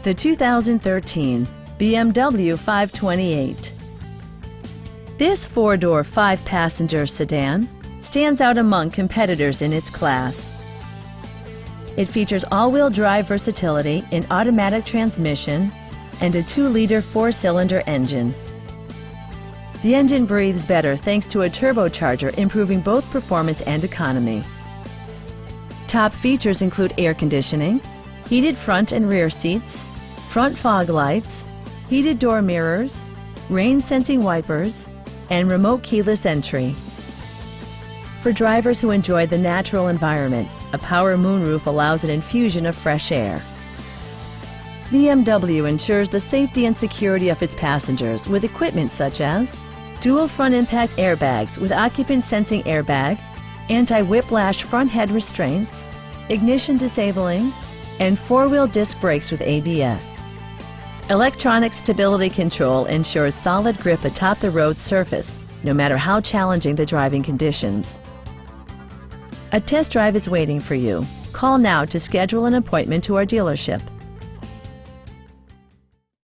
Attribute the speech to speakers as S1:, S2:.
S1: The 2013 BMW 528. This four-door, five-passenger sedan stands out among competitors in its class. It features all-wheel drive versatility, an automatic transmission, and a 2-liter four-cylinder engine. The engine breathes better thanks to a turbocharger, improving both performance and economy. Top features include air conditioning, heated front and rear seats, front fog lights, heated door mirrors, rain-sensing wipers, and remote keyless entry. For drivers who enjoy the natural environment, a power moonroof allows an infusion of fresh air. BMW ensures the safety and security of its passengers with equipment such as dual front impact airbags with occupant sensing airbag, anti-whiplash front head restraints, ignition disabling, and four-wheel disc brakes with ABS. Electronic stability control ensures solid grip atop the road surface, no matter how challenging the driving conditions. A test drive is waiting for you. Call now to schedule an appointment to our dealership.